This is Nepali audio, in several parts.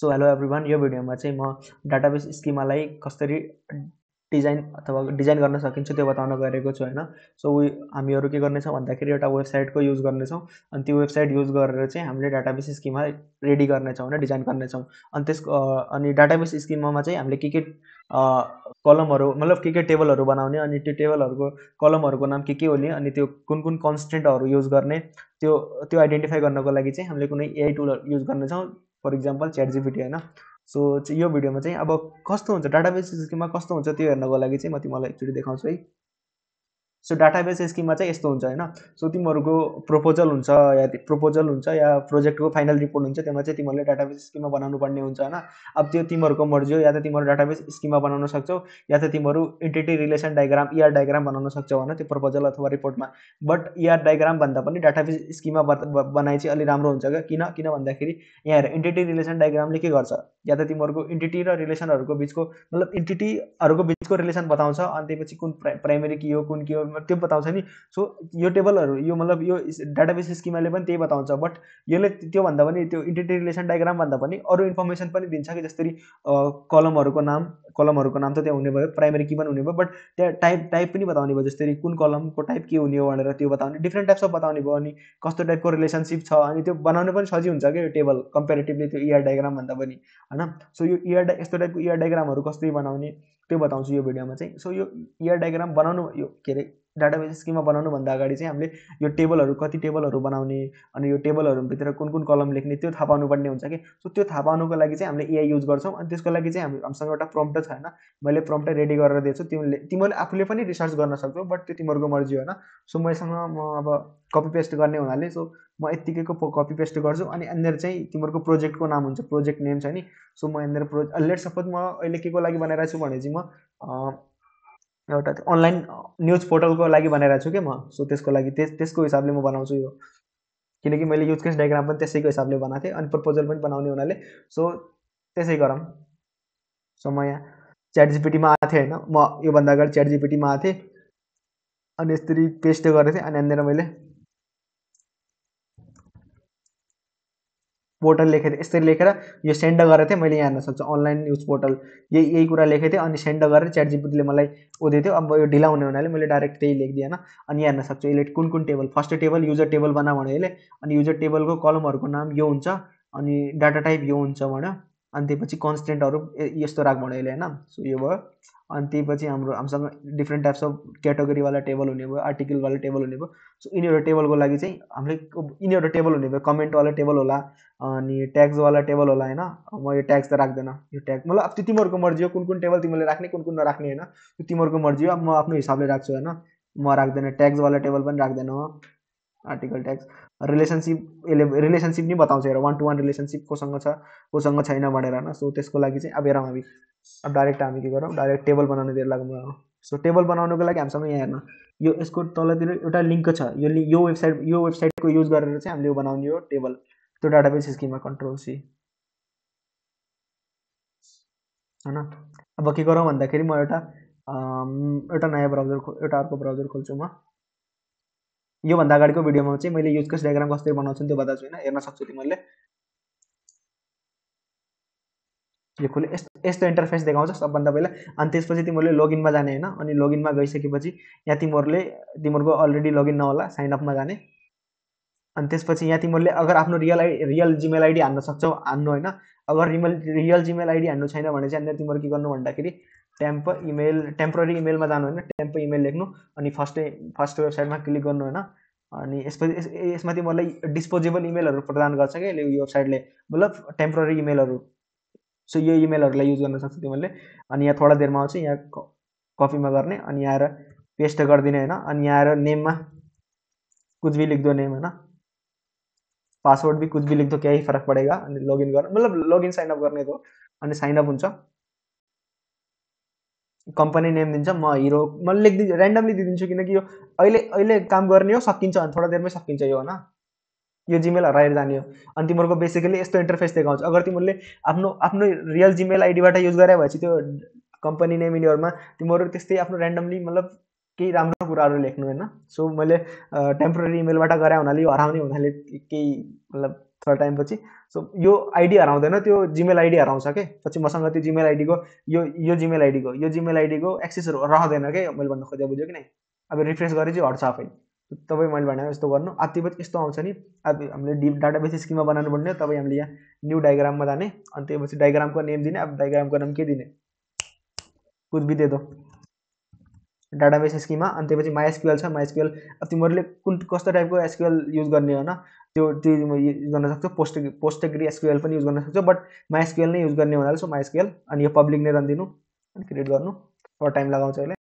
सो हेलो एभ्रिवान, यो भिडियोमा चाहिँ म डाटाबेस स्किमालाई कसरी डिजाइन गर्न सकिन्छ त्यो बताउन गएको छु हैन। सो हामीहरू के गर्नेछौँ भन्दाखेरि एउटा वेबसाइटको युज गर्नेछौँ अनि त्यो वेबसाइट युज गरेर चाहिँ हामीले डाटाबेस स्किमा रेडी गर्नेछौँ हैन, डिजाइन गर्नेछौँ। अनि त्यसको अनि डाटाबेस स्किमामा चाहिँ हामीले के कलमहरू मतलब के टेबलहरू बनाउने अनि त्यो टेबलहरूको कलमहरूको नाम के हुने अनि त्यो कुन कन्स्टेन्टहरू युज गर्ने त्यो आइडेन्टिफाई गर्नको लागि चाहिँ हामीले कुनै एआई टुल युज गर्नेछौँ, फर इक्जाम्पल ChatGPT हैन। सो यो भिडियोमा चाहिँ अब कस्तो हुन्छ डाटाबेस स्किममा कस्तो हुन्छ त्यो हेर्नको लागि चाहिँ म तिमीलाई एकचोटि देखाउँछु है। सो डाटाबेस स्किममा चाहिँ यस्तो हुन्छ हैन। सो तिमीहरूको प्रपोजल हुन्छ या प्रोजेक्टको फाइनल रिपोर्ट हुन्छ, त्यसमा चाहिँ तिमीहरूले डाटाबेस स्किममा बनाउनु पर्ने हुन्छ हैन। अब त्यो तिमीहरूको मर्जी हो, या त तिमीहरू डाटाबेस स्किममा बनाउन सक्छौ या त तिमीहरू entity relation diagram ER diagram बनाउन सक्छौ हैन त्यो प्रपोजल अथवा रिपोर्टमा। बट ER डायग्राम भन्दा पनि डाटाबेस स्किममा बनाए चाहिँ अलि राम्रो हुन्छ क्या। किन भन्दाखेरि यहाँ हेर, एन्टिटी रिलेसन डायग्रामले के गर्छ, या त तिमीहरूको एन्टिटी र रिलेसनहरूको बिचको मतलब एन्टिटीहरूको बिचको रिलेसन बताउँछ अनि त्यसपछि कुन प्राइमेरी की हो कुन के हो त्यो बताउँछ नि। सो यो टेबलहरू यो मतलब यो डाटाबेस स्किमाले पनि त्यही बताउँछ, बट यसले त्योभन्दा पनि त्यो एन्टिटी रिलेसन डायग्राम भन्दा पनि अरू इन्फर्मेसन पनि दिन्छ कि जसरी कलमहरूको नाम त त्यहाँ हुने भयो, प्राइमेरी की पनि हुने भयो, बट त्यहाँ टाइप पनि बताउने भयो, जसरी कुन कलमको टाइप के हुने हो भनेर त्यो बताउने, डिफ्रेन्ट टाइप्स अफ बताउने भयो। अनि कस्तो टाइपको रिलेसनसिप छ अनि त्यो बनाउन पनि सजिलो हुन्छ क्या यो टेबल कम्पेरिटिभली त्यो ER डायग्राम भन्दा पनि हैन। सो यो यस्तो टाइपको ER डायग्रामहरू कसरी बनाउने त्यो बताउँछु यो भिडियोमा चाहिँ। सो यो ER डायग्राम बनाउनु यो के अरे डाटाबेस स्किममा बनाउनुभन्दा अगाडि चाहिँ हामीले यो कति टेबलहरू बनाउने अनि यो टेबलहरूभित्र कुन कलम लेख्ने त्यो थाहा पाउनुपर्ने हुन्छ कि। सो त्यो थाहा पाउनुको लागि चाहिँ हामीले AI युज गर्छौँ अनि त्यसको लागि चाहिँ हामीसँग एउटा प्रम्प्ट छ हैन, मैले प्रम्प्ट रेडी गरेर दिएको छु। तिमीहरूले आफूले पनि रिसर्च गर्न सक्छौ, बट त्यो तिमीहरूको मर्जी हो हैन। सो म अब कपी पेस्ट गर्ने हुनाले सो म यत्तिकैको कपी पेस्ट गर्छु अनि यहाँनिर चाहिँ तिमीहरूको प्रोजेक्टको नाम हुन्छ, प्रोजेक्ट नेम छ नि। सो म यहाँनिर लेट सपोज म अहिले के को लागि बनाइरहेको छु भने चाहिँ म एउटा अनलाइन न्युज पोर्टलको लागि बनाइरहेको छु क्या म। सो त्यसको लागि त्यसको हिसाबले म बनाउँछु यो, किनकि मैले युज केस डायग्राम पनि त्यसैको हिसाबले बनाएको थिएँ अनि प्रपोजल पनि बनाउने हुनाले सो त्यसै गरौँ। सो म यहाँ ChatGPT मा आएको थिएँ होइन, म योभन्दा अगाडि ChatGPT मा आएको थिएँ अनि यसरी पेस्ट गरेको थिएँ अनि यहाँनिर मैले पोर्टल लेखेको थिएँ, यसरी लेखेर यो सेन्ड गरेको थिएँ। मैले यहाँ हेर्न सक्छु अनलाइन न्युज पोर्टल यही कुरा लेखेको थिएँ अनि सेन्ड गरेर ChatGPT ले मलाई दिएको थियो। अब यो ढिला हुने हुनाले मैले डाइरेक्ट त्यही लेखिदिएँ होइन। अनि यहाँ हेर्न सक्छु यसले कुन table, first table user table बना भन्यो यसले, अनि युजर टेबलको कलमहरूको नाम यो हुन्छ अनि डाटा टाइप यो हुन्छ भन्यो अनि त्यसपछि कन्स्टेन्टहरू यस्तो राख भन्यो यसले होइन। सो यो भयो अनि त्यसपछि हामीसँग डिफ्रेन्ट टाइप्स अफ क्याटेगोरीवाला टेबल हुने भयो, आर्टिकलवाला टेबल हुने भयो। सो यिनीहरू टेबलको लागि चाहिँ हामीले यिनीहरू टेबल हुने भयो, कमेन्टवाला टेबल होला अनि ट्याग्सवाला टेबल होला होइन। म यो ट्याग्स त राख्दैन, यो ट्याग मतलब अब त्यो तिमीहरूको मर्जी हो कुन टेबल तिमीले राख्ने कुन नराख्ने होइन, त्यो तिमीहरूको मर्जी हो। अब म आफ्नो हिसाबले राख्छु होइन, म राख्दैन, ट्याग्सवाला टेबल पनि राख्दैन म, आर्टिकल ट्याग्स। यसले रिलेसनसिप नि बताउँछ, हेर 1 to 1 रिलेसनसिप कोसँग छ कोसँग छैन भनेर होइन। सो त्यसको लागि चाहिँ अब हेरौँ अब डाइरेक्ट हामी के गरौँ, डाइरेक्ट टेबल बनाउनेतिर लागौँ। सो टेबल बनाउनुको लागि हामीसँग यहाँ हेर्न यो यसको तलतिर एउटा लिङ्क छ, यो वेबसाइटको युज गरेर चाहिँ हामीले यो बनाउने हो टेबल, त्यो डाटाबेस स्किममा कन्ट्रोल-C होइन। अब के गरौँ भन्दाखेरि म एउटा नयाँ एउटा अर्को ब्राउजर खोल्छु म। योभन्दा अगाडिको भिडियोमा चाहिँ मैले युज केस डायग्राम कसरी बनाउँछु त्यो बताएको छु होइन, हेर्न सक्छौ तिमीहरूले। यो खोले यस्तो इन्टरफेस देखाउँछ सबभन्दा पहिला अनि त्यसपछि तिमीहरूले लगइनमा जाने होइन। अनि लगइनमा गइसकेपछि यहाँ तिमीहरूको अलरेडी लगइन नहोला, साइन अपमा जाने अनि त्यसपछि यहाँ तिमीहरूले अगर आफ्नो रियल जिमेल आइडी हान्नु होइन। अगर रियल जिमेल आइडी हान्नु छैन भने चाहिँ यहाँनिर तिमीहरू के गर्नु भन्दाखेरि टेम्पोररी इमेलमा जानु होइन, टेम्पो इमेल लेख्नु अनि फर्स्ट वेबसाइटमा क्लिक गर्नु होइन। अनि यसमा तिमीहरूलाई डिस्पोजेबल इमेलहरू प्रदान गर्छ क्या यो वेबसाइटले, मतलब टेम्पोररी इमेलहरू। सो यो इमेलहरूलाई युज गर्न सक्छ तिमीहरूले। अनि यहाँ थोडा देरमा आउँछ, यहाँ कपीमा गर्ने अनि यहाँ आएर पेस्ट गरिदिने होइन। अनि यहाँ आएर नेममा कुछ भी लेख दो नेम होइन, पासवर्ड भी कुछ भी लेख दो, क्या ही फरक पड़ेगा। अनि लगइन गर्न मतलब लगइन साइनअप गर्ने दो अनि साइनअप हुन्छ। कम्पनी नेम दिन्छ, म हिरो म लेखिदिन्छु, ऱ्यान्डमली दिइदिन्छु किनकि यो अहिले काम गर्ने हो, सकिन्छ अनि थोडा देरमै सकिन्छ यो होइन। यो जिमेल हराएर जाने हो अनि तिमीहरूको बेसिकली यस्तो इन्टरफेस देखाउँछ। अगर तिमीहरूले आफ्नो रियल जिमेल आइडीबाट युज गरे भएपछि त्यो कम्पनी नेम यिनीहरूमा तिमीहरू त्यस्तै आफ्नो ऱ्यान्डमली मतलब केही राम्रो कुराहरू लेख्नु होइन। सो मैले टेम्पोररी इमेलबाट गरे हुनाले यो हराउने हुनाले केही मतलब थोरै टाइमपछि सो यो आइडी हराउँदैन, त्यो जिमेल आइडी हराउँछ के। पछि मसँग त्यो जिमेल आइडीको यो जिमेल आइडीको एक्सेसहरू रहँदैन क्या, मैले भन्नु खोजेको बुझ्यो कि नै। अब रिफ्रेस गरे चाहिँ हट्छ आफै। तपाईँ मैले भने यस्तो गर्नु। अब त्यसपछि यस्तो आउँछ नि, अब हामीले डाटाबेस स्किमा बनाउनु पर्ने हो। तपाईँ हामीले यहाँ न्यू डायग्राममा जाने, अनि त्यसपछि डायग्रामको नेम दिने। अब डायग्रामको नाम के दिने, कुछ भी दे दो, डाटाबेस स्किमा। अनि त्यसपछि माइएसक्युएल छ, माइएसक्युएल अब तिमीहरूले कुन कस्तो टाइपको एसक्युएल युज गर्ने होइन, त्यो युज गर्न सक्छौ। पोस्टग्री एसक्युएल पनि युज गर्न सक्छौ, बट माइएसक्युएल नै युज गर्ने हुनाले सो माइएसक्युएल। अनि यो पब्लिक नै रन दिनु अनि क्रिएट गर्नु। थोडा टाइम लगाउँछ यसले।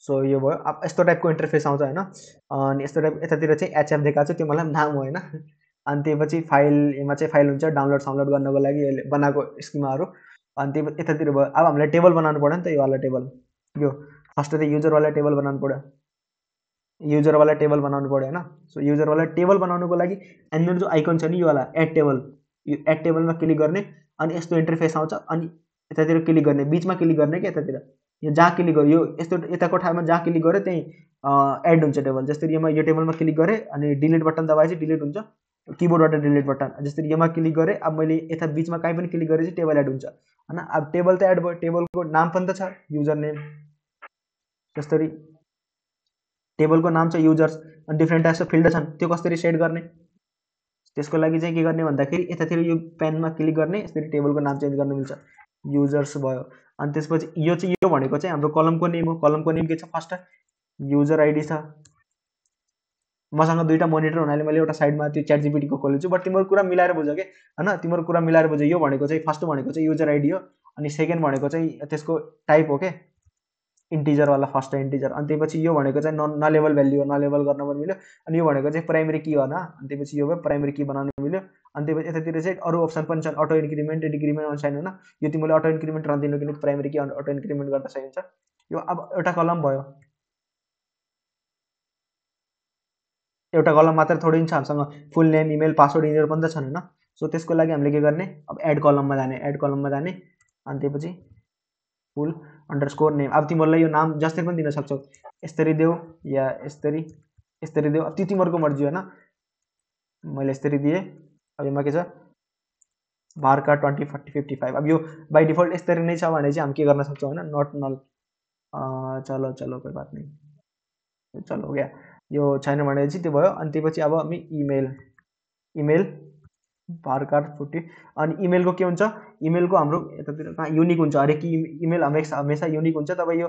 सो यो भयो। अब यस्तो टाइपको इन्टरफेस आउँछ होइन। अनि यस्तो टाइप यतातिर चाहिँ एचएफ देखाएको छ, त्यो मलाई नाम हो होइन। अनि त्यसपछि फाइलमा चाहिँ फाइल हुन्छ डाउनलोड साउनलोड गर्नको लागि यसले बनाएको स्किमाहरू। अनि त्यो यतातिर भयो। अब हामीलाई टेबल बनाउनु पऱ्यो नि त, यो वाला टेबल। यो फर्स्ट त युजरवाला टेबल बनाउनु पऱ्यो, युजरवाला टेबल बनाउनु पऱ्यो होइन। सो युजरवाला टेबल बनाउनुको लागि यहाँनिर जो आइकन छ नि, यो वाला एड टेबल, यो एड टेबलमा क्लिक गर्ने। अनि यस्तो इन्टरफेस आउँछ। अनि यतातिर क्लिक गर्ने, बिचमा क्लिक गर्ने क्या यतातिर। यो जहाँ क्लिक गर्यो, यो यस्तो यताको ठाउँमा जहाँ क्लिक गर्यो त्यहीँ एड हुन्छ टेबल। जस्तै यो टेबलमा क्लिक गरेँ अनि डिलिट बटन दबाएपछि डिलिट हुन्छ, किबोर्डबाट डिलिट बटन। जस्तै योमा क्लिक गरेँ, अब मैले यता बिचमा कहीँ पनि क्लिक गरेपछि टेबल एड हुन्छ होइन। अब टेबल त एड भयो, टेबलको नाम पनि त छ, युजर नेम। जसरी टेबलको नाम छ युजर्स, अनि डिफ्रेन्ट टाइप्स अफ फिल्ड छन्, त्यो कसरी सेट गर्ने। त्यसको लागि चाहिँ के गर्ने भन्दाखेरि यतातिर यो पेनमा क्लिक गर्ने, यसरी टेबलको नाम चेन्ज गर्न मिल्छ, युजर्स भयो। अनि त्यसपछि यो भनेको चाहिँ हाम्रो कलमको नेम हो। कलमको नेम के छ, फर्स्ट युजर आइडी छ। मसँग दुईवटा मोनिटर हुनाले मैले एउटा साइडमा त्यो च्याट जिपिटीको खोलेको छु, बट तिम्रो कुरा मिलाएर बुझ के होइन, तिम्रो कुरा मिलाएर बुझ। यो भनेको चाहिँ फर्स्ट भनेको चाहिँ युजर आइडी हो, अनि सेकेन्ड भनेको चाहिँ त्यसको टाइप हो के, इन्टिजरवाला फर्स्ट इन्टिजर। अनि त्यसपछि यो भनेको चाहिँ नलेबल भ्याल्यु हो, नलेबल गर्न पनि मिल्यो। अनि यो भनेको चाहिँ प्राइमेरी की हो होइन। अनि त्यसपछि यो भयो प्राइमेरी की बनाउनु मिल्यो। अनि त्यसपछि यतातिर चाहिँ अरू अप्सन पनि छन्, अटो इन्क्रिमेन्ट, डिक्रिमेन्ट, अनसाइन होइन। यो तिमीले अटो इन्क्रिमेन्ट रन दिनु, किनकि प्राइमेरी की अटो इन्क्रिमेन्ट गर्दा सही हुन्छ। यो अब एउटा कलम भयो, एउटा कलम मात्र थोरै छ, हामीसँग फुल नेम, इमेल, पासवर्ड यिनीहरू पनि त छन् होइन। सो त्यसको लागि हामीले के गर्ने, अब एड कलममा जाने, एड कलममा जाने। अनि त्यसपछि फुल अन्डरस्कोर नेम। अब तिमीहरूलाई यो नाम जसरी पनि दिन सक्छौ, यसरी देऊ या यसरी देऊ, अब त्यो तिमीहरूको मर्जी होइन। मैले यसरी दिएँ। अब यसमा के छ, बारका 20 40 55। अब यो बाई डिफल्ट यसरी नै छ भने चाहिँ हामी के गर्न सक्छौँ होइन, नट नल। चलो चलो कोही बात नहीं, चलो हो गया। यो छैन भने चाहिँ त्यो भयो। अनि त्यसपछि अब हामी इमेल बारका 40। अनि इमेलको के हुन्छ, इमेलको हाम्रो यतातिर कहाँ युनिक हुन्छ, हरेक इमेल हमेसा युनिक हुन्छ। तपाईँ यो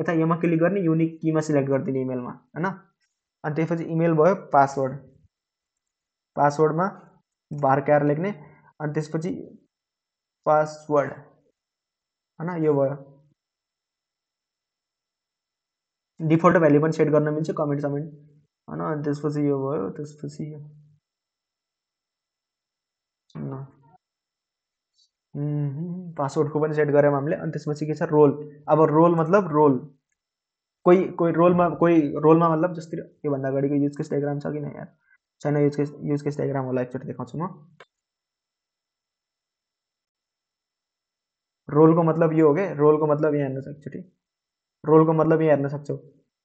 यता योमा क्लिक गर्ने, युनिक कीमा सिलेक्ट गरिदिने इमेलमा होइन। अनि त्यसपछि इमेल भयो, पासवर्डमा बारकार लेख्ने। अनि त्यसपछि पासवर्ड होइन, यो भयो। डिफल्ट भ्याल्यु पनि सेट गर्न मिल्छ, कमेन्ट समेन्ट होइन। अनि त्यसपछि यो भयो, त्यसपछि पासवर्डको पनि सेट गऱ्यौँ हामीले। अनि त्यसपछि के छ, रोल। अब रोल मतलब रोल, कोही रोलमा मतलब जस्तै योभन्दा अगाडिको युज केस डायग्राम छ कि नै यार, छैन। युज केस डायग्राम होला, एकचोटि देखाउँछु म। रोलको मतलब यो हो क्या, रोलको मतलब यहाँ हेर्न सक्छ, एकचोटि रोलको मतलब यहाँ हेर्न सक्छौ।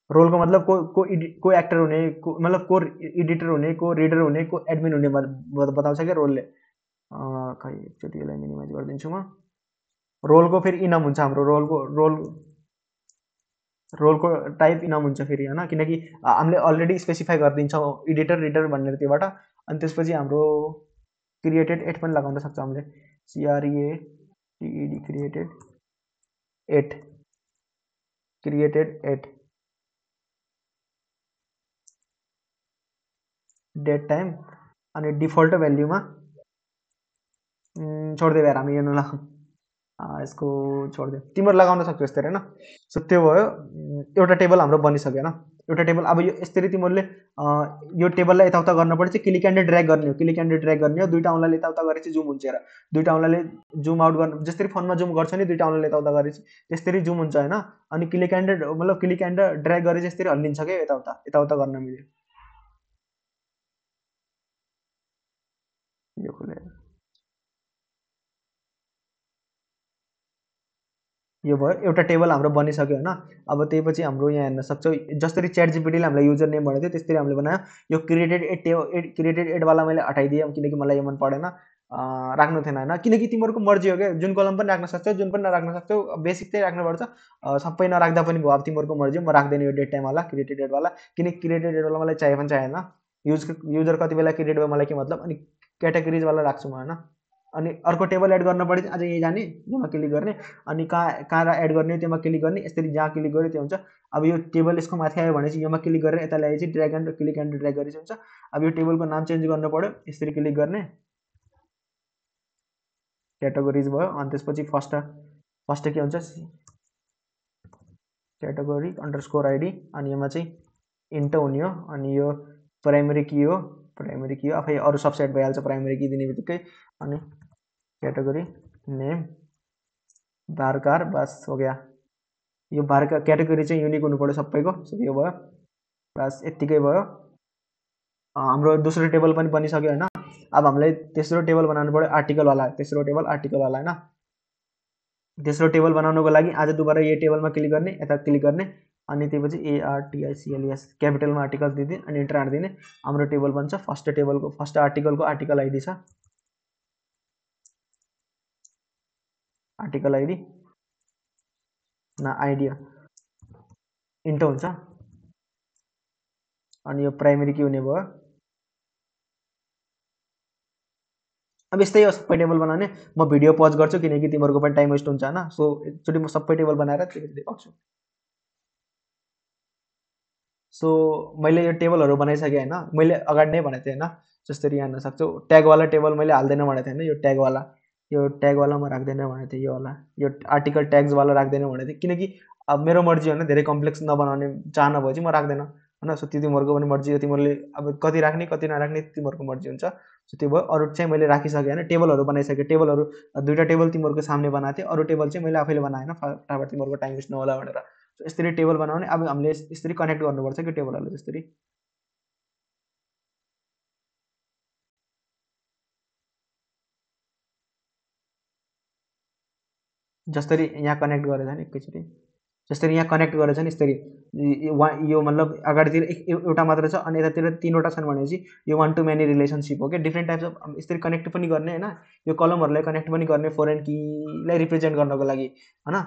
रोलको मतलब को एक्टर हुने, मतलब को एडिटर हुने, को रिडर हुने, को एडमिन हुने बताउँछ क्या रोलले। खै एकचोटि यसलाई मिनिमाइज गरिदिन्छु म। रोलको फेरि इनम हुन्छ हाम्रो, रोलको टाइप इनम हुन्छ फेरि होइन, किनकि हामीले अलरेडी स्पेसिफाई गरिदिन्छौँ एडिटर रिडर भनेर त्योबाट। अनि त्यसपछि हाम्रो क्रिएटेड एट पनि लगाउन सक्छौँ हामीले, CREATED created at date time. अनि डिफल्ट भ्याल्युमा छोडिदियो यार, हामी यो नलागौँ, यसको छोडिदियो, तिमीहरू लगाउन सक्छौ यस्तरी होइन। सो त्यो भयो, एउटा टेबल हाम्रो बनिसक्यो होइन। एउटा टेबल अब यो यसरी तिमीहरूले यो टेबललाई यताउता गर्नुपर्छ चाहिँ क्लिक एन्ड ड्र्याग गर्ने हो, क्लिक एन्ड ड्र्याग गर्ने हो। दुईवटा औँलाले यताउता गरेपछि जुम हुन्छ, हेर दुईवटा औँलाले जुम आउट गर्नु, जसरी फोनमा जुम गर्छ नि दुईवटा औँलाले यताउता गरेपछि त्यसरी जुम हुन्छ होइन। अनि क्लिक एन्ड मतलब क्लिक एन्ड ड्र्याग गरेपछि यसरी हल्लिन्छ क्या, यताउता गर्न मिल्यो। यो खोलेर यो भयो एउटा टेबल हाम्रो बनिसक्यो होइन। अब त्यसपछि हाम्रो यहाँ हेर्न सक्छौँ जसरी च्याट जिपिटीले हामीलाई युजर नेम भनेको थियो त्यस्तै हामीले बनायो। यो क्रिएटेड एडवाला मैले हटाइदिएँ किनकि मलाई यो मन परेन, राख्नु थिएन होइन, किनकि तिमीहरूको मर्जी हो क्या, जुन कलम पनि राख्न सक्छौ जुन पनि नराख्न सक्छौ, बेसिक चाहिँ राख्नुपर्छ, सबै नराख्दा पनि भयो, अब तिमीहरूको मर्जी हो। म राख्दैन यो डेट टाइमवाला क्रिएटेड एडवाला, किनकि क्रिएटेड एडवाला मलाई चाहिए पनि चाहिएन, युजर कति बेला क्रिएट भयो मलाई के मतलब। अनि क्याटेगोरिजवाला राख्छु म होइन। अनि अर्को टेबल एड गर्न पऱ्यो अझै यहीँ जाने, यसमा क्लिक गर्ने, अनि कहाँ एड गर्ने त्यसमा क्लिक गर्ने, यसरी जहाँ क्लिक गर्यो त्यो हुन्छ। अब यो टेबल यसको माथि आयो भने चाहिँ योमा क्लिक गरेर यता ल्याएपछि drag and click and drag गरेपछि हुन्छ। अब यो टेबलको नाम चेन्ज गर्नु पऱ्यो, यसरी क्लिक गर्ने, क्याटेगोरिज भयो। अनि त्यसपछि फर्स्ट के हुन्छ क्याटेगोरी अन्डरस्कोर आइडी, अनि यसमा चाहिँ इन्ट हुने हो। अनि यो प्राइमेरी की हो, आफै अरू सबसेट भइहाल्छ प्राइमेरी की दिने बित्तिकै। अनि क्याटेगोरी नेम बारकार, बस हो गया। यो बारकार क्याटेगोरी चाहिँ युनिक हुनु पर्यो सबैको, यो भयो, बस यत्तिकै भयो। हाम्रो दोस्रो टेबल पनि बनिसक्यो होइन। अब हामीलाई तेस्रो टेबल बनाउनु पऱ्यो आर्टिकलवाला, तेस्रो टेबल आर्टिकलवाला होइन। तेस्रो टेबल बनाउनुको लागि आज दुबारा यो टेबलमा क्लिक गर्ने, यता क्लिक गर्ने, अनि त्यसपछि ARTICLES क्यापिटलमा आर्टिकल्स दिने अनि इन्टर हानिदिने, हाम्रो टेबल बन्छ। फर्स्ट आर्टिकलको आर्टिकल आइडी छ, आर्टिकल आइडी न आइडिया इन्ट हुन्छ। अनि यो प्राइमेरी की हुने भयो। अब यस्तै हो सबै टेबल बनाउने। म भिडियो पज गर्छु किनकि तिमीहरूको पनि टाइम वेस्ट हुन्छ होइन। सो एकचोटि म सबै टेबल बनाएर देखाउँछु। सो मैले यो टेबलहरू बनाइसकेँ होइन, मैले अगाडि नै भनेको थिएँ होइन, जसरी यहाँ हेर्न सक्छौ ट्यागवाला टेबल मैले हाल्दैन भनेको थिएँ होइन। यो ट्यागवाला म राख्दैन भनेको थिएँ, यो आर्टिकल ट्याग्सवाला राख्दैन भनेको थिएँ, किनकि अब मेरो मर्जी होइन, धेरै कम्प्लेक्स नबनाउने चाहना भयो चाहिँ म राख्दैन होइन। सो त्यो तिमीहरूको पनि मर्जी हो, तिमीहरूले अब कति राख्ने कति नराख्ने तिमीहरूको मर्जी हुन्छ। सो त्यो भयो। अरू चाहिँ मैले राखिसकेँ होइन, टेबलहरू बनाइसकेँ। टेबलहरू दुईवटा टेबल तिमीहरूको सामने बनाएको थिएँ, अरू टेबल चाहिँ मैले आफैले बनाएँ होइन, फटाफट तिमीहरूको टाइम वेस्ट नहोला भनेर। यसरी टेबल बनाउने। अब हामीले यसरी कनेक्ट गर्नुपर्छ कि टेबलहरूलाई, जसरी यहाँ कनेक्ट गरेछ नि एकैचोटि, जसरी यहाँ कनेक्ट गरेछ नि यसरी, यो मतलब अगाडितिर एउटा मात्र छ अनि यतातिर तिनवटा छन् भनेपछि यो वान टू मेनी रिलेसनसिप हो क्या। डिफ्रेन्ट टाइप्स अफ यसरी कनेक्ट पनि गर्ने होइन, यो कलमहरूलाई कनेक्ट पनि गर्ने फरेन कीलाई रिप्रेजेन्ट गर्नको लागि होइन,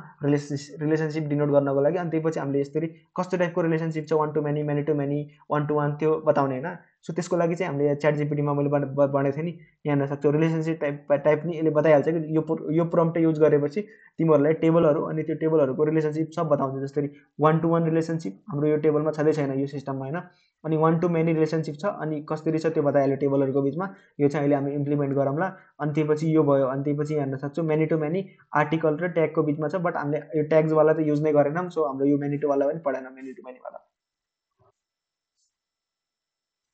रिलेसनसिप डिनोट गर्नको लागि। अनि त्यसपछि हामीले यसरी कस्तो टाइपको रिलेसनसिप छ, one to many, many to many, one to one, त्यो बताउने होइन। सो त्यसको लागि चाहिँ हामीले च्याट जिपिटीमा मैले भनेको थिएँ नि, यहाँ हेर्न सक्छौ रिलेसनसिप टाइप नि यसले बताइहाल्छ कि यो प्रम्प्ट युज गरेपछि तिमीहरूलाई टेबलहरू अनि त्यो टेबलहरूको रिलेसनसिप सब बताउँछ। जस्तै वान टू वान रिलेसनसिप हाम्रो यो टेबलमा छँदै छैन यो सिस्टममा होइन, अनि वान टू मेनी रिलेसनसिप छ, अनि कसरी छ त्यो बताइहाल्यो टेबलहरूको बिचमा। यो चाहिँ अहिले हामी इम्प्लिमेन्ट गरौँला। अनि त्यसपछि यो भयो। अनि त्यसपछि हेर्न सक्छौँ मेनी टू मेनी आर्टिकल र ट्यागको बिचमा छ, बट हामीले यो ट्याग्सवाला त युज नै गरेनौँ। सो हाम्रो यो मेनी टूवाला पनि पढेन, मेनी टू मेनीवाला।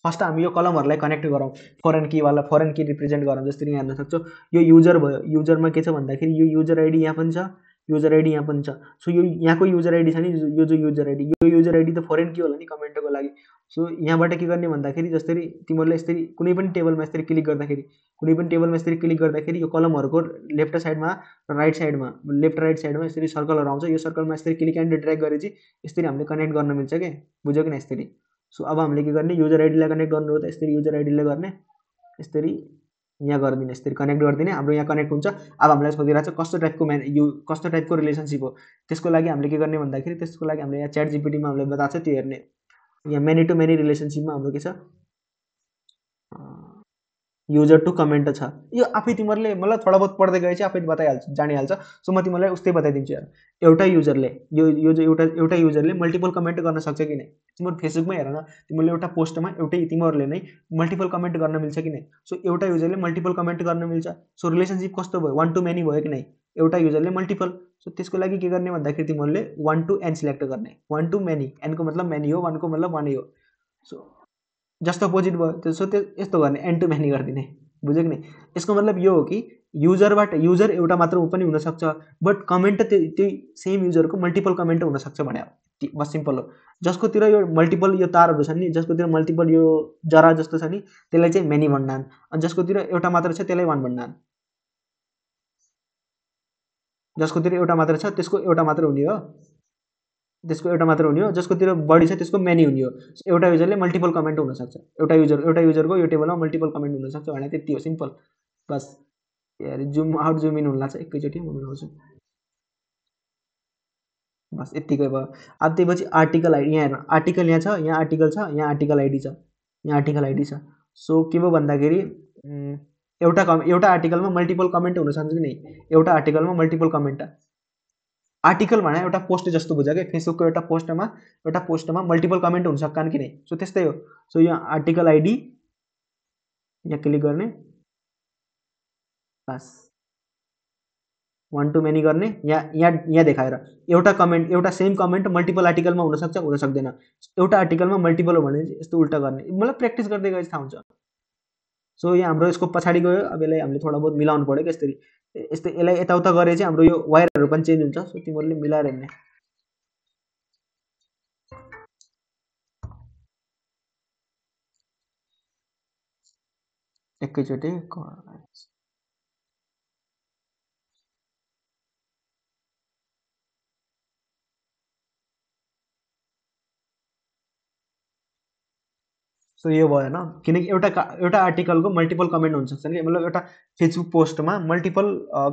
फर्स्ट हामी यो कलमहरूलाई कनेक्ट गरौँ, फरेन की रिप्रेजेन्ट गरौँ। जसरी यहाँ हेर्न सक्छौ यो युजर भयो, युजरमा के छ भन्दाखेरि यो युजर आइडी यहाँ पनि छ, युजर आइडी यहाँ पनि छ। सो यो यहाँको युजर आइडी छ नि, यो जो युजर आइडी, यो युजर आइडी त फरेन की होला नि कमेन्टको लागि। सो यहाँबाट के गर्ने भन्दाखेरि जसरी तिमीहरूले यसरी कुनै पनि टेबलमा यसरी क्लिक गर्दाखेरि यो कलमहरूको लेफ्ट साइडमा र राइट साइडमा, लेफ्ट राइट साइडमा यसरी सर्कलहरू आउँछ। यो सर्कलमा यसरी क्लिक एन्ड ड्र्याग गरेपछि यसरी हामीले कनेक्ट गर्न मिल्छ क्या, बुझ्यो कि न यसरी। सो अब हामीले के गर्ने, युजर आइडीलाई कनेक्ट गर्नु हो त यसरी युजर आइडीले गर्ने, यसरी यहाँ गरिदिने, यसरी कनेक्ट गरिदिने, हाम्रो यहाँ कनेक्ट हुन्छ। अब हामीलाई सोधिरहेको छ कस्तो टाइपको रिलेसनसिप हो, त्यसको लागि हामीले के गर्ने भन्दाखेरि त्यसको लागि हामीले यहाँ च्याट जिपिटीमा हामीले बताएको छ त्यो हेर्ने। यहाँ मेनी टू मेनी रिलेसनसिपमा हाम्रो के छ, युजर टु कमेन्ट छ। यो आफै तिमीहरूले मतलब थोडा बहुत पढ्दै गए चाहिँ आफै बताइहाल्छ, जानिहाल्छ। सो म तिमीलाई उस्तै बताइदिन्छु यार। एउटा युजरले यो जो एउटा युजरले मल्टिपल कमेन्ट गर्न सक्छ कि नै, तिमीहरू फेसबुकमा हेर न, तिमीहरूले एउटा पोस्टमा तिमीहरूले नै मल्टिपल कमेन्ट गर्न मिल्छ कि नै। सो एउटा युजरले मल्टिपल कमेन्ट गर्न मिल्छ। सो रिलेसनसिप कस्तो भयो, वान टू मेनी भयो कि नै, एउटा युजरले मल्टिपल। सो त्यसको लागि के गर्ने भन्दाखेरि तिमीहरूले वान टू एन सिलेक्ट गर्ने, वान टू मेनी, एनको मतलब मेनी हो, वानको मतलब वानै हो। सो जस्तो अपोजिट भयो सो त्यो यस्तो गर्ने, एन टू मेनी गरिदिने, बुझ्यो कि नै। यसको मतलब यो हो कि युजर एउटा मात्र पनि हुनसक्छ, बट कमेन्ट त्यही सेम युजरको मल्टिपल कमेन्ट हुनसक्छ भने बस सिम्पल हो। जसकोतिर यो मल्टिपल यो तारहरू छन् नि, जसकोतिर मल्टिपल यो जरा जस्तो छ नि, त्यसलाई चाहिँ मेनी भन्नान्, अनि जसकोतिर एउटा मात्र छ त्यसलाई वान भन्नान्, जसकोतिर एउटा मात्र छ त्यसको एउटा मात्र हुने हो, त्यसको एउटा मात्र हुने हो, जसकोतिर बढी छ त्यसको मेनी हुने हो। एउटा युजरले मल्टिपल कमेन्ट हुनसक्छ, एउटा युजरको यो टेबलमा मल्टिपल कमेन्ट हुनसक्छ भने त्यति हो, सिम्पल। बस यार जुम आउट जुम इन हुन लाग्छ एकैचोटि म बनाउँछु, बस यत्तिकै भयो। अब त्यसपछि आर्टिकल आइडी, यहाँ हेर्नु आर्टिकल यहाँ छ, यहाँ आर्टिकल छ, यहाँ आर्टिकल आइडी छ, यहाँ आर्टिकल आइडी छ। सो के भयो भन्दाखेरि एउटा आर्टिकलमा मल्टिपल कमेन्ट हुनसक्छ कि नै, एउटा आर्टिकलमा मल्टिपल कमेन्ट। आर्टिकल भने एउटा पोस्ट जस्तो बुझ्यो कि फेसबुकको एउटा पोस्टमा मल्टिपल कमेन्ट हुन सक्छन् कि नै, सो त्यस्तै हो। सो यहाँ आर्टिकल आइडी यहाँ क्लिक गर्ने, बस 1 to many गर्ने, यहाँ देखाएर एउटा कमेन्ट, एउटा सेम कमेन्ट मल्टिपल आर्टिकलमा हुनसक्छ, हुन सक्दैन। एउटा आर्टिकलमा मल्टिपल हो भने यस्तो उल्टा गर्ने, मतलब प्र्याक्टिस गर्दै गए थाहा हुन्छ। सो यहाँ हाम्रो यसको पछाडि गयो, अब यसलाई हामीले थोडा बहुत मिलाउनु पऱ्यो क्या यसरी, यस्तै यसलाई यताउता गरे चाहिँ हाम्रो यो वायरहरू पनि चेन्ज हुन्छ। सो तिमीहरूले मिलाएर हेर्ने, एकैचोटि। सो यो भयो होइन, किनकि एउटा आर्टिकलको मल्टिपल कमेन्ट हुन सक्छन् कि, मतलब एउटा फेसबुक पोस्टमा मल्टिपल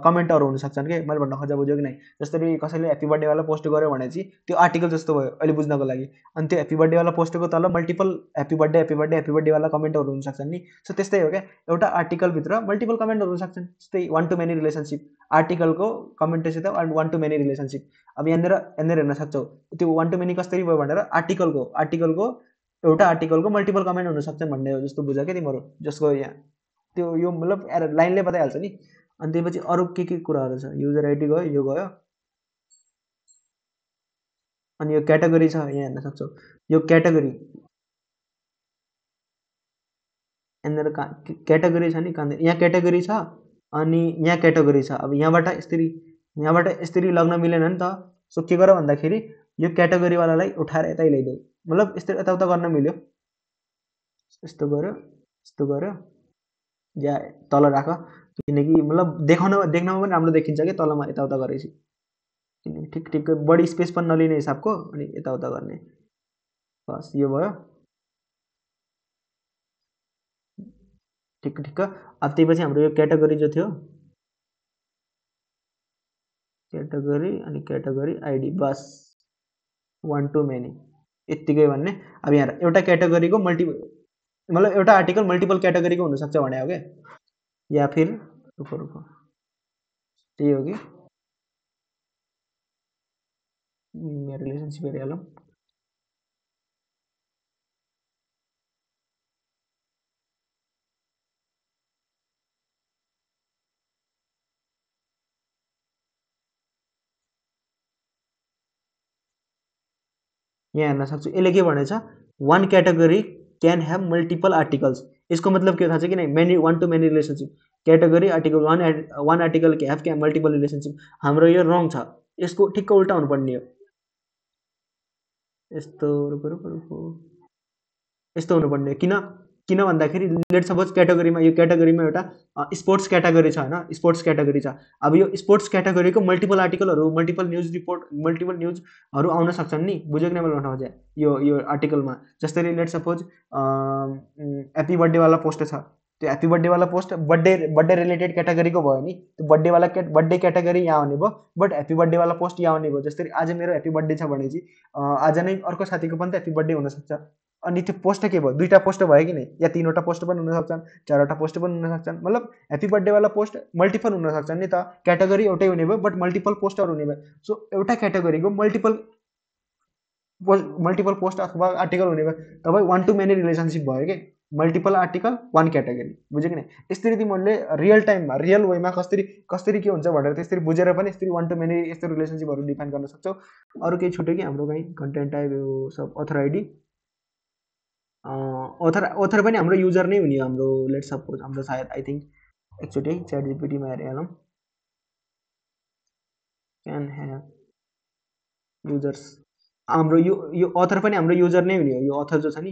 कमेन्टहरू हुन सक्छन् कि, मैले भन्न खोजा बुझ्यो कि नै। जसरी कसैले ह्याप्पी बर्थडेवाला पोस्ट गर्यो भने चाहिँ त्यो आर्टिकल जस्तो भयो अहिले बुझ्नको लागि, अनि त्यो ह्याप्पी बर्थडेवाला पोस्टको तल मल्टिपल ह्याप्पी बर्थडेवाला कमेन्टहरू हुन सक्छन् नि। सो त्यस्तै हो क्या, एउटा आर्टिकलभित्र मल्टिपल कमेन्टहरू हुन सक्छन्, जस्तै 1 to many रिलेसनसिप, आर्टिकलको कमेन्टसित 1 to many रिलेसनसिप। अब यहाँनिर हेर्न सक्छौ त्यो 1 to many कसरी भयो भनेर, आर्टिकलको एउटा आर्टिकलको मल्टिपल कमेन्ट हुन सक्छन् भन्ने हो जस्तो बुझ क्या तिमीहरू, जसको यहाँ त्यो यो मतलब लाइनले बताइहाल्छ नि। अनि त्यसपछि अरू के कुराहरू छ, युजर आइडी गयो, यो गयो, अनि यो क्याटेगोरी छ, यहाँ हेर्न सक्छौ यो क्याटेगोरी, यहाँनिर क्याटेगोरी छ नि, यहाँ क्याटेगोरी छ, अनि यहाँ क्याटेगोरी छ। अब यहाँबाट यसरी लग्न मिलेन नि त। सो के गर भन्दाखेरि यो क्याटेगोरीवालालाई उठाएर यतै ल्याइदेऊ, मतलब यस्तो यताउता गर्न मिल्यो, यस्तो गऱ्यो या तल राख, किनकि मतलब देख्नमा पनि राम्रो देखिन्छ कि तलमा यताउता गरेपछि, किनकि ठिक बढी स्पेस पनि नलिने हिसाबको, अनि यताउता गर्ने, बस यो भयो ठिक। अब त्यसपछि हाम्रो यो क्याटेगोरी जो थियो, क्याटेगोरी अनि category ID, bus 1 to many यत्तिकै भन्ने। अब यहाँ एउटा क्याटेगोरीको मतलब एउटा आर्टिकल मल्टिपल क्याटेगोरीको हुनसक्छ भने हो क्या, या फिर रुको त्यही हो कि रिलेसनसिप हेरिहालौँ। यहाँ हेर्न सक्छु यसले के भनेछ, 1 category can have multiple articles. यसको मतलब के थाहा छ कि नै, 1 to many relationship, category article, one article क्या मल्टिपल रिलेसनसिप। हाम्रो यो रङ छ, यसको ठिक्क उल्टा हुनुपर्ने हो, यस्तो रुको यस्तो हुनुपर्ने हो। किन भन्दाखेरि लेट सपोज क्याटेगोरीमा, यो क्याटेगोरीमा एउटा स्पोर्ट्स क्याटेगोरी छ होइन, स्पोर्ट्स क्याटेगोरी छ। अब यो स्पोर्ट्स क्याटेगोरीको मल्टिपल आर्टिकलहरू, मल्टिपल न्युज रिपोर्ट, मल्टिपल न्युजहरू आउन सक्छन् नि, बुझ्यो कि नै मैले भन्न खोजेँ। यो आर्टिकलमा जस्तै लेट सपोज ह्याप्पी बर्थडेवाला पोस्ट छ, त्यो ह्याप्पी बर्थडेवाला पोस्ट बर्थडे रिलेटेड क्याटेगोरीको भयो नि, त्यो बर्थडे क्याटेगोरी यहाँ आउने भयो, बट ह्याप्पी बर्थडेवाला पोस्ट यहाँ आउने भयो। जस्तै आज मेरो ह्याप्पी बर्थडे छ भने चाहिँ आज नै अर्को साथीको पनि त ह्याप्पी बर्थडे हुनसक्छ, अनि त्यो पोस्ट के भयो, 2टा पोस्ट भयो कि नै, या 3वटा पोस्ट पनि हुन सक्छन्, 4वटा पोस्ट पनि हुन सक्छन्, मतलब ह्याप्पी बर्थडेवाला पोस्ट मल्टिपल हुन सक्छन् नि त। क्याटेगोरी एउटै हुने भयो, बट मल्टिपल पोस्टहरू हुने भयो। सो एउटा क्याटेगोरीको मल्टिपल पोस्ट अथवा आर्टिकल हुने भयो, तपाईँ 1 to many रिलेसनसिप भयो कि, मल्टिपल आर्टिकल 1 क्याटेगोरी, बुझ्यो कि नै। यसरी तिमीहरूले रियल टाइममा, रियल वेमा कसरी के हुन्छ भनेर त्यसरी बुझेर पनि यसरी 1 to many यस्तो रिलेसनसिपहरू डिफाइन गर्न सक्छौ। अरू केही छुट्यो कि हाम्रो कहीँ, कन्टेन्ट टाइप, यो सब अथर आइडी, अथर पनि हाम्रो युजर नै हुने हो, हाम्रो लेट सपोज हाम्रो सायद आई थिङ्क एकचोटि च्याट जिपिटीमा हेरिहालौँ, क्यान ह्याभ युजर्स, हाम्रो यो अथर पनि हाम्रो युजर नै हुने हो, यो अथर जो छ नि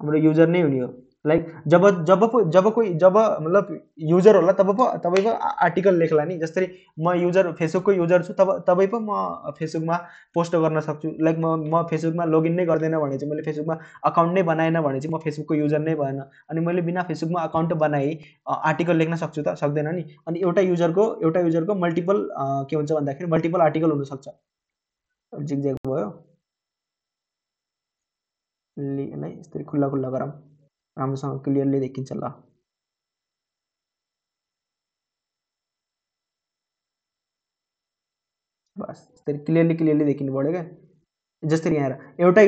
हाम्रो युजर नै हुने हो। लाइक जब मतलब युजर होला तब पो तपाईँको आर्टिकल लेख्ला नि। जस्तै म युजर फेसबुकको युजर छु, तबै पो म फेसबुकमा पोस्ट गर्न सक्छु। लाइक म फेसबुकमा लगइन नै गर्दैन भने चाहिँ, मैले फेसबुकमा अकाउन्ट नै बनाएन भने चाहिँ म फेसबुकको युजर नै भएन। अनि मैले बिना फेसबुकमा अकाउन्ट बनाए आर्टिकल लेख्न सक्छु त? सक्दैन नि। अनि एउटा युजरको मल्टिपल के हुन्छ भन्दाखेरि मल्टिपल आर्टिकल हुनसक्छ। जिगज्याग भयो, यसलाई यसरी खुल्ला खुल्ला गरौँ, राम्रोसँग क्लियरली देखिन्छ। ल बस यसरी क्लियरली देखिनु पऱ्यो क्या। जसरी यहाँ एउटा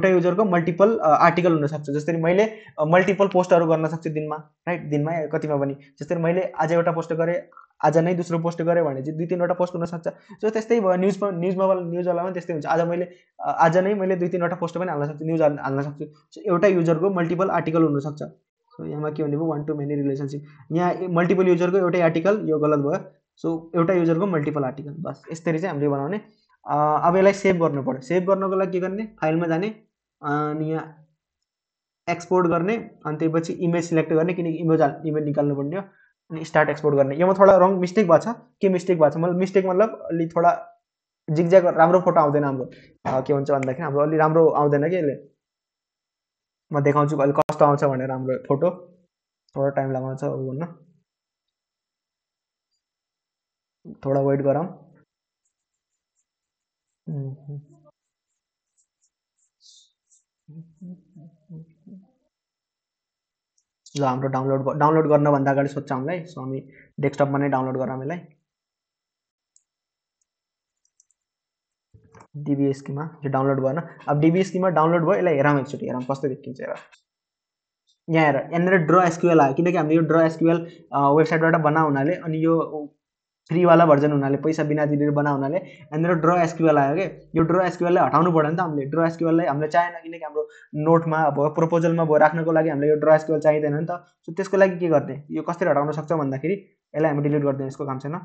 युजरको मल्टिपल आर्टिकल हुनसक्छ। जसरी मैले मल्टिपल पोस्टहरू गर्न सक्छु दिनमा, राइट? दिनमा या कतिमा पनि। जस्तै मैले आज एउटा पोस्ट गरेँ, आज नै दोस्रो पोस्ट गरेँ भने चाहिँ 2-3वटा पोस्ट हुनसक्छ। सो त्यस्तै भयो, न्युजवाला पनि त्यस्तै हुन्छ। आज नै मैले 2-3वटा पोस्ट पनि हाल्न सक्छु, न्युज हाल्न सक्छु। सो एउटा युजरको मल्टिपल आर्टिकल हुनसक्छ। सो यहाँमा के हुने भयो, 1 to many रिलेसनसिप। यहाँ मल्टिपल युजरको एउटै आर्टिकल, यो गलत भयो। सो एउटा युजरको मल्टिपल आर्टिकल, बस यसरी चाहिँ हामीले बनाउने। अब यसलाई सेभ गर्नु पर्यो। सेभ गर्नको लागि के गर्ने, फाइलमा जाने, अनि यहाँ एक्सपोर्ट गर्ने, अनि त्यसपछि इमेज सिलेक्ट गर्ने, किनकि इमेज निकाल्नु पर्ने हो। अनि स्टार्ट एक्सपोर्ट गर्ने। योमा थोडा रङ मिस्टेक भएको छ। के मिस्टेक भएको छ, मतलब मिस्टेक मतलब अलि थोडा जिगज्याग राम्रो फोटो आउँदैन हाम्रो। के हुन्छ भन्दाखेरि हाम्रो अलि राम्रो आउँदैन कि यसले। म देखाउँछु अहिले कस्तो आउँछ भनेर हाम्रो फोटो। थोडा टाइम लगाउँछ भन्न, थोडा वेट गरौँ। ल हाम्रो डाउनलोड गर्नभन्दा अगाडि सोध्छ हामीलाई। सो हामी डेस्कटपमा नै डाउनलोड गरौँ यसलाई। डिबिएसकीमा यो डाउनलोड भएन। अब डिबिएसकीमा डाउनलोड भयो, यसलाई हेरौँ एकचोटि, हेरौँ कस्तो देखिन्छ। हेर यहाँ हेर, यहाँनिर ड्र एसक्युएल आयो, किनकि हामीले यो ड्र एसक्युएल वेबसाइटबाट बना हुनाले, अनि यो फ्रीवाला भर्जन हुनाले, पैसा बिना दिएर बना हुनाले यहाँनिर ड्र एसक्युएल आयो। कि यो ड्र एसक्युएललाई हटाउनु पऱ्यो नि त हामीले। ड्र एसक्युएललाई हामीले चाहेन, किनकि हाम्रो नोटमा भयो, प्रपोजलमा भयो राख्नको लागि हामीलाई यो ड्र एसक्युएल चाहिँदैन नि त। सो त्यसको लागि के गर्ने, यो कसरी हटाउन सक्छ भन्दाखेरि यसलाई हामी डिलिट गरिदिउँ, यसको काम छैन।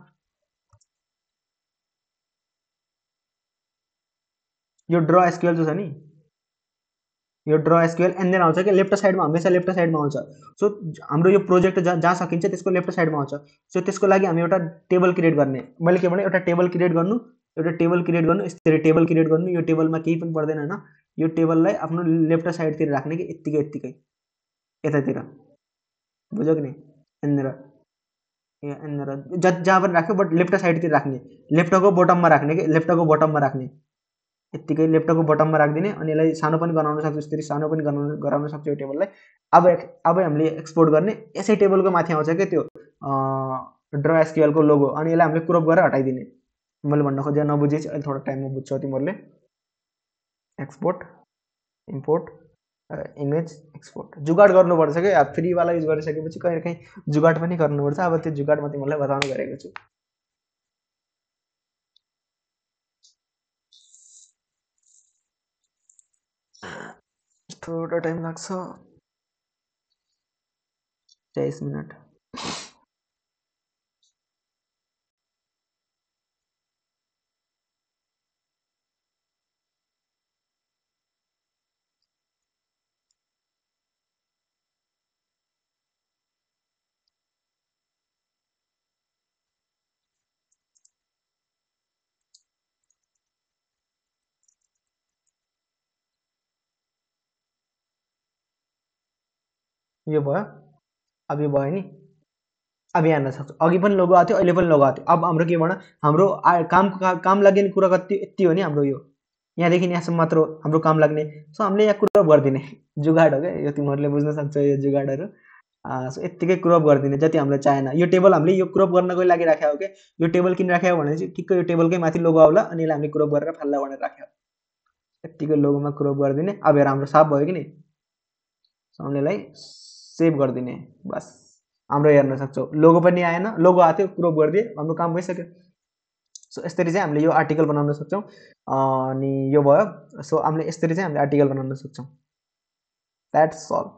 यो ड्र एसक्युएल जो छ नि, यो ड्र एसक्युएल यहाँनिर आउँछ कि लेफ्ट साइडमा, हमेसा लेफ्ट साइडमा आउँछ। सो हाम्रो यो प्रोजेक्ट जहाँ सकिन्छ त्यसको लेफ्ट साइडमा आउँछ। सो त्यसको लागि हामी एउटा टेबल क्रिएट गर्ने। मैले के भने, एउटा टेबल क्रिएट गर्नु, यसरी टेबल क्रिएट गर्नु। यो टेबलमा केही पनि पर्दैन होइन। यो टेबललाई आफ्नो लेफ्ट साइडतिर राख्ने कि यत्तिकै यतातिर, बुझ्यो कि नि? यहाँनिर जहाँ पनि राख्यो, बट लेफ्ट साइडतिर राख्ने, लेफ्टको बटममा राख्ने कि लेफ्टको बटममा राख्ने, यत्तिकै लेफ्टको बटममा राखिदिने। अनि यसलाई सानो पनि गराउन सक्छु, यसरी सानो पनि गराउन सक्छु यो टेबललाई। अब हामीले एक्सपोर्ट गर्ने, यसै टेबलको माथि आउँछ क्या त्यो ड्र एसक्युएलको लोगो, अनि यसलाई हामीले क्रप गरेर हटाइदिने। मैले भन्न खोजेँ नबुझेपछि अहिले थोडा टाइममा बुझ्छौ तिमीहरूले। Export, import, image export. जुगाड गर्नुपर्छ कि अब फ्रीवाला युज गरिसकेपछि कहीँ न कहीँ जुगाड पनि गर्नुपर्छ। अब त्यो जुगाड म तिमीलाई बताउन गएको छु। थोड़ा टाइम लाग्छ, 23 मिनट। यो भयो, अब यो भयो नि। अब यहाँ हेर्न सक्छौ, अघि पनि लोगो आएको थियो, अहिले पनि लोगो आएको थियो। अब हाम्रो के भन, हाम्रो काम लाग्ने कुरा कति यति हो नि हाम्रो। यो यहाँदेखि यहाँसम्म मात्र हाम्रो काम लाग्ने। सो हामीले यहाँ क्रप गरिदिने, जुगाड हो क्या यो, तिमीहरूले बुझ्न सक्छौ यो जुगाडहरू। सो यत्तिकै क्रप गरिदिने जति हामीले चाहेन। यो टेबल हामीले यो क्रप गर्नको लागि राखेको हो क्या। यो टेबल किन राखेको भने चाहिँ ठिक्क यो टेबलकै माथि लोगो आउला, अनि यसलाई हामीले क्रप गरेर फाल्ला भनेर राखेको। यत्तिकै लोगोमा क्रप गरिदिने। अब हेर हाम्रो साफ भयो कि नि। हामीले यसलाई सेभ गरिदिने, बस हाम्रो हेर्न सक्छौ लोगो पनि आएन, लोगो आएको थियो क्रप गरिदिए, हाम्रो काम भइसक्यो। सो यसरी चाहिँ हामीले यो आर्टिकल बनाउन सक्छौँ। अनि यो भयो। सो हामीले यसरी चाहिँ हामीले आर्टिकल बनाउन सक्छौँ। That's all.